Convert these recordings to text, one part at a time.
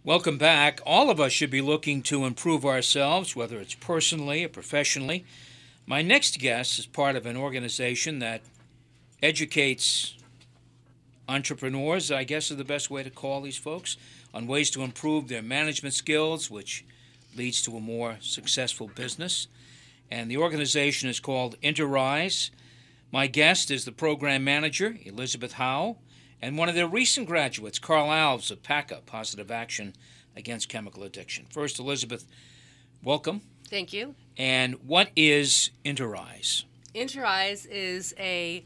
Welcome back. All of us should be looking to improve ourselves, whether it's personally or professionally. My next guest is part of an organization that educates entrepreneurs, I guess is the best way to call these folks, on ways to improve their management skills, which leads to a more successful business. And the organization is called Interise. My guest is the program manager, Elizabeth Howe, and one of their recent graduates, Carl Alves of PACA, Positive Action Against Chemical Addiction. First, Elizabeth, welcome. Thank you. And what is Interise? Interise is a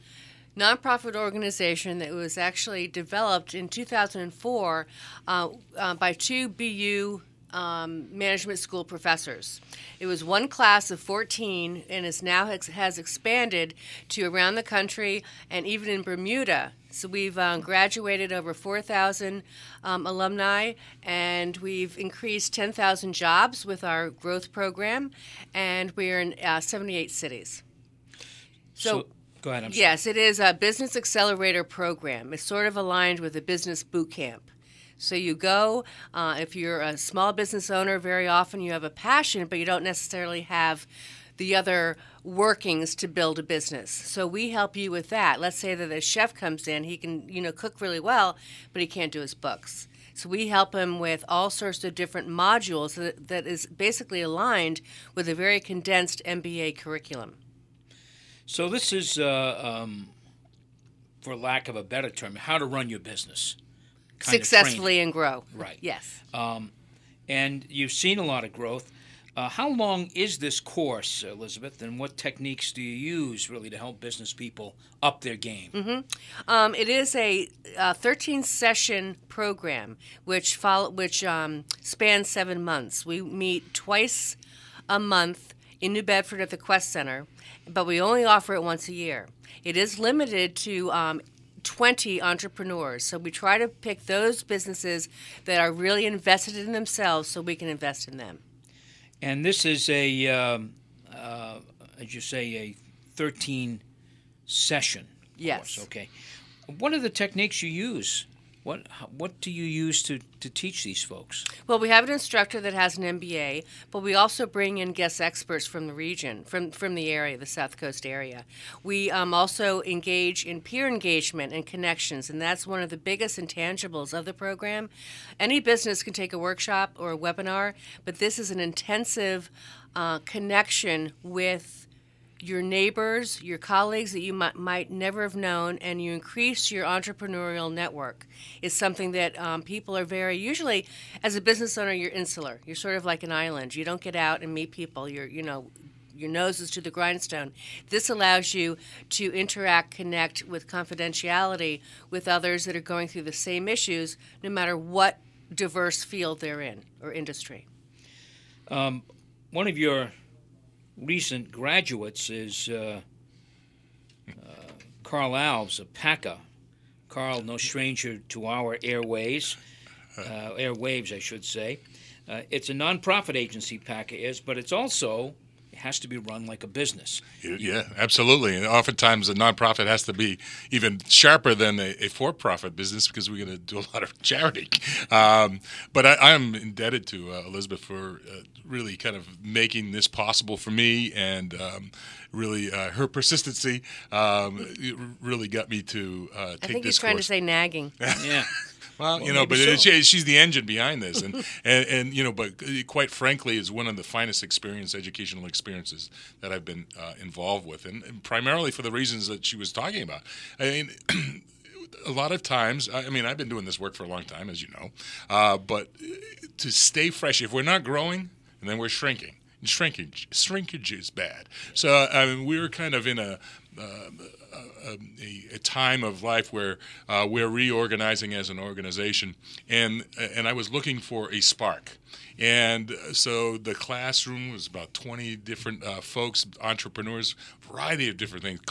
nonprofit organization that was actually developed in 2004 by two BU management school professors. It was one class of 14 and is now has expanded to around the country and even in Bermuda. So we've graduated over 4,000 alumni, and we've increased 10,000 jobs with our growth program, and we're in 78 cities. So go ahead. Yes, it is a business accelerator program. It's sort of aligned with a business boot camp. So you go, if you're a small business owner, very often you have a passion, but you don't necessarily have the other workings to build a business. So we help you with that. Let's say that a chef comes in, he can, cook really well, but he can't do his books. So we help him with all sorts of different modules that is basically aligned with a very condensed MBA curriculum. So this is, for lack of a better term, how to run your business. Successfully and grow. Right. Yes. And you've seen a lot of growth. How long is this course, Elizabeth, and what techniques do you use really to help business people up their game? Mm-hmm. It is a 13-session program which spans 7 months. We meet twice a month in New Bedford at the Quest Center, but we only offer it once a year. It is limited to 20 entrepreneurs. So we try to pick those businesses that are really invested in themselves so we can invest in them. And this is as you say, a 13-session yes. course. Okay. What are the techniques you use? What do you use to teach these folks? Well, we have an instructor that has an MBA, but we also bring in guest experts from the region, from the area, the South Coast area. We also engage in peer engagement and connections, and that's one of the biggest intangibles of the program. Any business can take a workshop or a webinar, but this is an intensive connection with your neighbors, your colleagues that you might never have known, and you increase your entrepreneurial network. It's something that people are usually, as a business owner, you're insular. You're sort of like an island. You don't get out and meet people. Your nose is to the grindstone. This allows you to interact, connect with confidentiality with others that are going through the same issues, no matter what diverse field they're in or industry. One of your recent graduates is Carl Alves of PACA. Carl, no stranger to our airwaves, I should say. It's a nonprofit agency, PACA is, but it has to be run like a business. Yeah, absolutely. And oftentimes a nonprofit has to be even sharper than a for-profit business because we're going to do a lot of charity. But I'm indebted to Elizabeth for really kind of making this possible for me, and really her persistency really got me to take this course. I think he's trying to say nagging. Yeah. Well, but she's the engine behind this, and but quite frankly, is one of the finest educational experiences that I've been involved with, and primarily for the reasons that she was talking about. I mean, a lot of times, I've been doing this work for a long time, as you know, but to stay fresh, if we're not growing, and then we're shrinking. Shrinkage is bad. So we're kind of in a time of life where we're reorganizing as an organization, and I was looking for a spark. And so the classroom was about 20 different folks, entrepreneurs, variety of different things,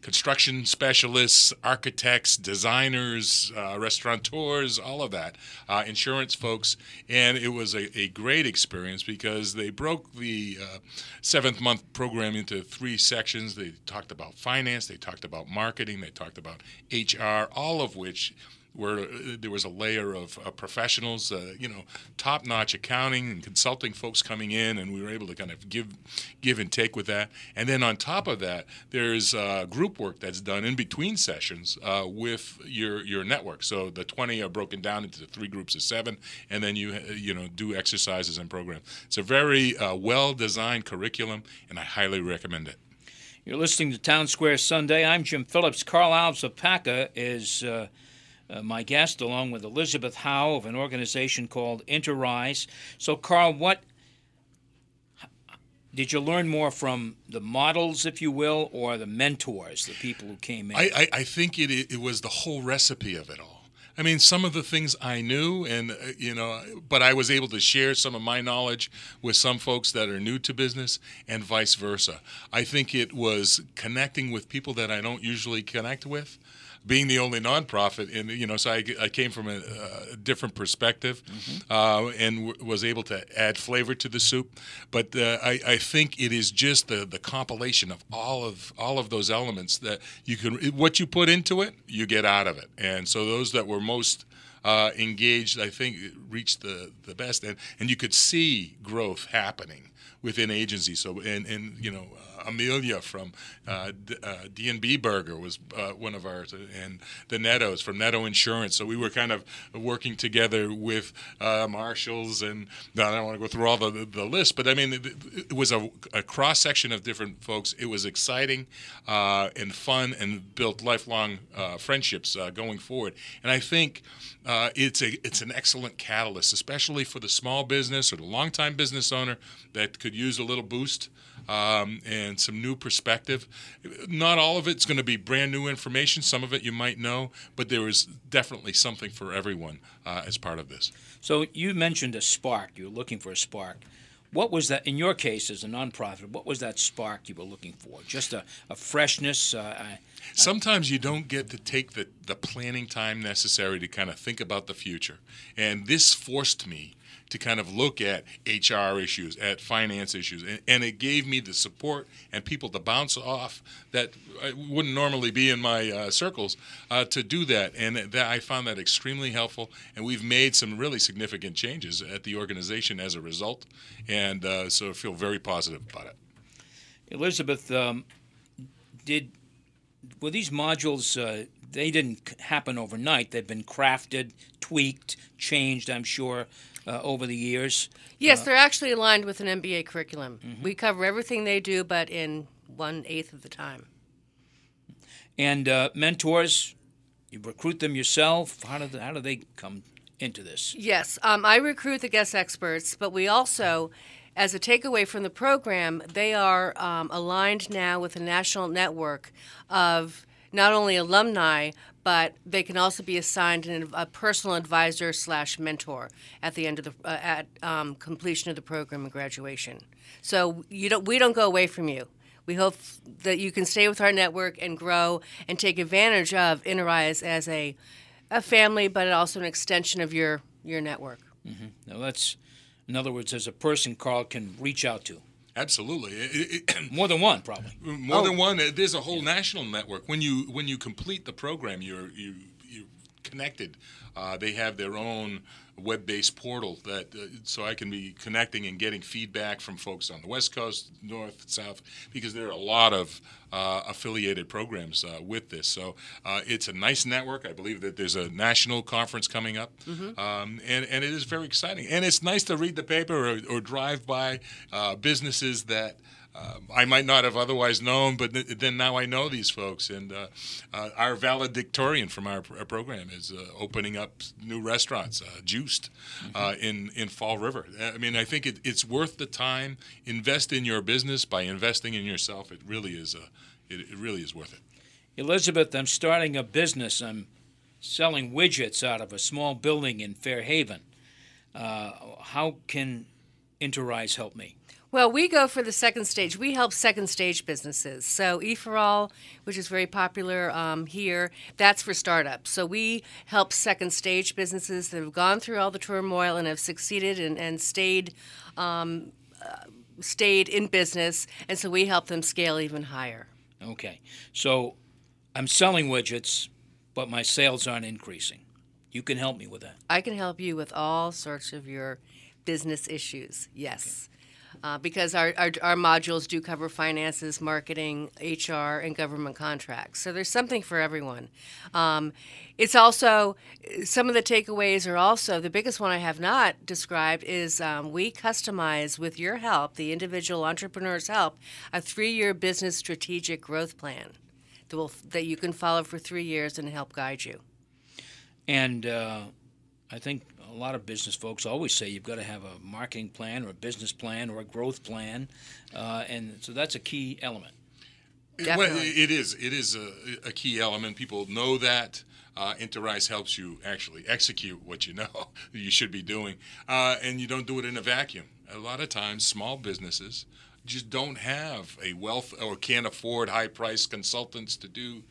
construction specialists, architects, designers, restaurateurs, all of that, insurance folks. And it was a great experience because they broke the 7th-month program into 3 sections. They talked about finance, they talked about marketing, they talked about HR, all of which where there was a layer of professionals, top-notch accounting and consulting folks coming in, and we were able to kind of give and take with that. And then on top of that, there's group work that's done in between sessions with your network. So the 20 are broken down into 3 groups of 7, and then you do exercises and programs. It's a very well-designed curriculum, and I highly recommend it. You're listening to Townsquare Sunday. I'm Jim Phillips. Carl Alves-Opaka is my guest, along with Elizabeth Howe of an organization called Interise. So, Carl, what did you learn more from the models, if you will, or the mentors, the people who came in? I think it was the whole recipe of it all. I mean, some of the things I knew, and but I was able to share some of my knowledge with some folks that are new to business, and vice versa. I think it was connecting with people that I don't usually connect with, being the only nonprofit, and so I came from a different perspective, and was able to add flavor to the soup. But I think it is just the compilation of all of those elements that what you put into it, you get out of it. And so those that were most engaged, I think, reached the best, and you could see growth happening within agencies. So Amelia from D&B Burger was one of ours, and the Nettos from Netto Insurance. So we were kind of working together with marshals, and I don't want to go through all the list, but I mean, it was a cross-section of different folks. It was exciting and fun, and built lifelong friendships going forward. And I think it's an excellent catalyst, especially for the small business or the long-time business owner that could use a little boost and some new perspective. Not all of it's going to be brand new information. Some of it you might know, but there is definitely something for everyone as part of this. So you mentioned a spark. You were looking for a spark. What was that, in your case as a nonprofit, what was that spark you were looking for? Just a freshness? Sometimes you don't get to take the planning time necessary to kind of think about the future. And this forced me to kind of look at HR issues, at finance issues, and it gave me the support and people to bounce off that wouldn't normally be in my circles to do that. And I found that extremely helpful, and we've made some really significant changes at the organization as a result, and so I feel very positive about it. Elizabeth, were these modules, they didn't happen overnight. They've been crafted, tweaked, changed, I'm sure, over the years. Yes, they're actually aligned with an MBA curriculum. Mm-hmm. We cover everything they do, but in 1/8 of the time. And mentors, you recruit them yourself. How do they come into this? Yes, I recruit the guest experts, but we also, as a takeaway from the program, they are aligned now with a national network of not only alumni, but they can also be assigned a personal advisor / mentor at the end of the completion of the program and graduation. So we don't go away from you. We hope that you can stay with our network and grow and take advantage of Interise as a family, but also an extension of your network. Mm-hmm. Now that's, in other words, as a person Carl can reach out to. Absolutely. More than one, probably. More than one. There's a whole national network. When you complete the program, you're connected. They have their own web-based portal that so I can be connecting and getting feedback from folks on the West Coast, North, South, because there are a lot of affiliated programs with this. So it's a nice network. I believe that there's a national conference coming up, and it is very exciting. And it's nice to read the paper or drive by businesses that I might not have otherwise known, but then now I know these folks. And our valedictorian from our program is opening up new restaurants, Juiced, in Fall River. I mean, I think it's worth the time. Invest in your business by investing in yourself. It really is. It really is worth it. Elizabeth, I'm starting a business. I'm selling widgets out of a small building in Fairhaven. How can Interise help me? Well, we go for the second stage. We help second stage businesses. So E4All, which is very popular here, that's for startups. So we help second stage businesses that have gone through all the turmoil and have succeeded and stayed in business. And so we help them scale even higher. Okay. So I'm selling widgets, but my sales aren't increasing. You can help me with that. I can help you with all sorts of your business issues, yes. Because our modules do cover finances, marketing, HR, and government contracts. So there's something for everyone. It's also, some of the takeaways are also, the biggest one I have not described is we customize, with your help, the individual entrepreneur's help, a 3-year business strategic growth plan that you can follow for 3 years and help guide you. And I think a lot of business folks always say you've got to have a marketing plan or a business plan or a growth plan, and so that's a key element. Well, it is a key element. People know that. Interise helps you actually execute what you know you should be doing, and you don't do it in a vacuum. A lot of times, small businesses just don't have a wealth or can't afford high-priced consultants to do,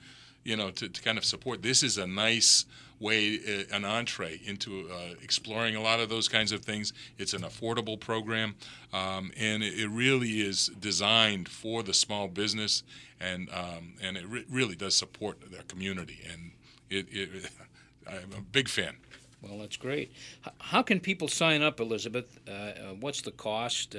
to kind of support. This is a nice way, an entree into exploring a lot of those kinds of things. It's an affordable program, and it really is designed for the small business, and it really does support their community. And I'm a big fan. Well, that's great. How can people sign up, Elizabeth? What's the cost?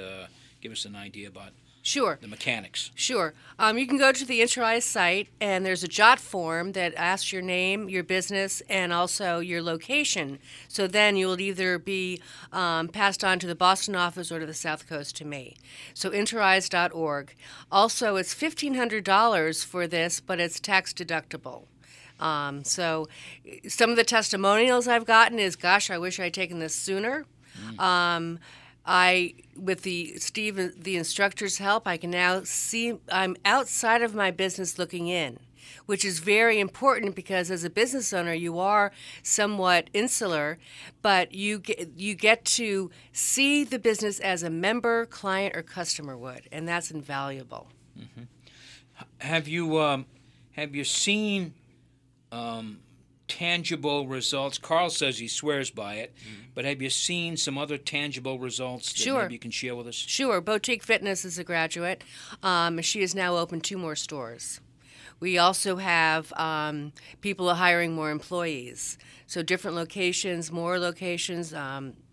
Give us an idea about Sure. the mechanics. Sure. You can go to the Interise site, and there's a jot form that asks your name, your business, and also your location. So then you will either be passed on to the Boston office or to the South Coast to me. So interise.org. Also, it's $1,500 for this, but it's tax deductible. So some of the testimonials I've gotten is, gosh, I wish I'd taken this sooner. With the instructor's help, I can now see I'm outside of my business looking in, which is very important because as a business owner, you are somewhat insular, but you get to see the business as a member, client, or customer would, and that's invaluable. Mm-hmm. Have you seen tangible results? Carl says he swears by it, but have you seen some other tangible results that Sure. maybe you can share with us? Sure. Boutique Fitness is a graduate. She has now opened 2 more stores. We also have people hiring more employees. So different locations, more locations,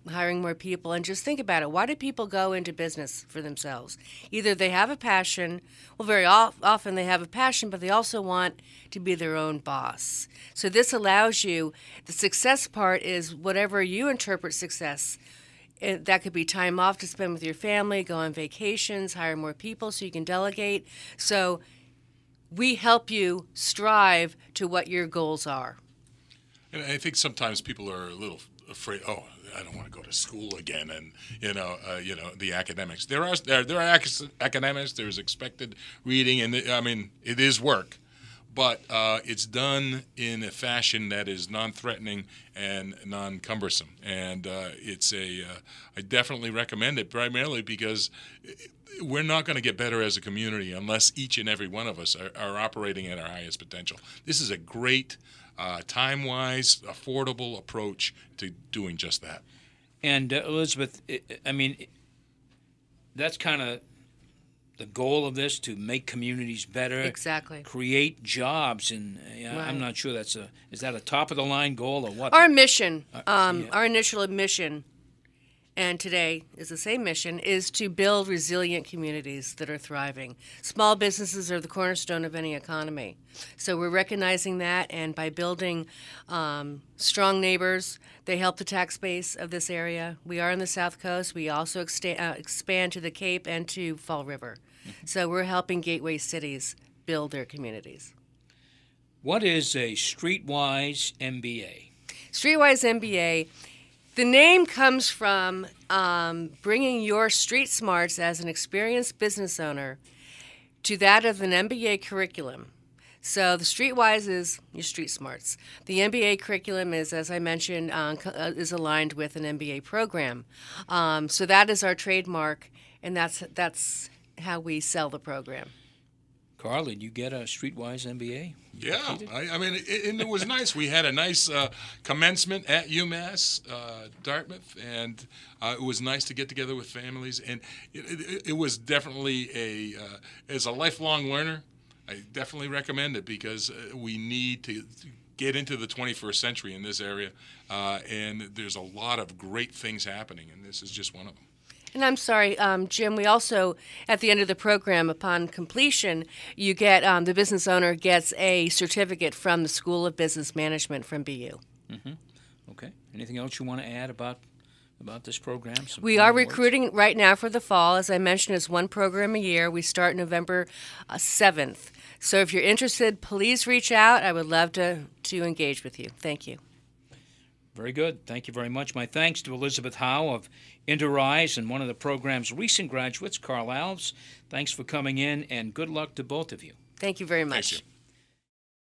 hiring more people. And just think about it. Why do people go into business for themselves? Either they have a passion, well, very often they have a passion, but they also want to be their own boss. So this allows you, the success part is whatever you interpret success. That could be time off to spend with your family, go on vacations, hire more people so you can delegate. So we help you strive to what your goals are. And I think sometimes people are a little afraid. Oh, I don't want to go to school again, and the academics. There are academics. There's expected reading, and it is work, but it's done in a fashion that is non-threatening and non-cumbersome. And I definitely recommend it, primarily because we're not going to get better as a community unless each and every one of us are operating at our highest potential. This is a great, time-wise, affordable approach to doing just that. And Elizabeth, that's kind of the goal of this, to make communities better. Exactly. Create jobs, and Right. I'm not sure is that a top-of-the-line goal or what? Our mission, our initial mission, and today is the same mission, is to build resilient communities that are thriving. Small businesses are the cornerstone of any economy. So we're recognizing that, and by building strong neighbors, they help the tax base of this area. We are on the South Coast. We also expand to the Cape and to Fall River. So we're helping gateway cities build their communities. What is a Streetwise MBA? Streetwise MBA, the name comes from bringing your street smarts as an experienced business owner to that of an MBA curriculum. So the Streetwise is your street smarts. The MBA curriculum is, as I mentioned, is aligned with an MBA program. So that is our trademark, and that's how we sell the program. Carl, did you get a Streetwise MBA? Yeah, and it was nice. We had a nice commencement at UMass Dartmouth, and it was nice to get together with families. And it was definitely as a lifelong learner, I definitely recommend it, because we need to get into the 21st century in this area, and there's a lot of great things happening, and this is just one of them. And I'm sorry, Jim, we also, at the end of the program, upon completion, you get, the business owner gets a certificate from the School of Business Management from BU. Mm-hmm. Okay. Anything else you want to add about this program? We are recruiting right now for the fall. As I mentioned, it's one program a year. We start November 7th. So if you're interested, please reach out. I would love to engage with you. Thank you. Very good. Thank you very much. My thanks to Elizabeth Howe of Interise and one of the program's recent graduates, Carl Alves. Thanks for coming in, and good luck to both of you. Thank you very much. Thank you.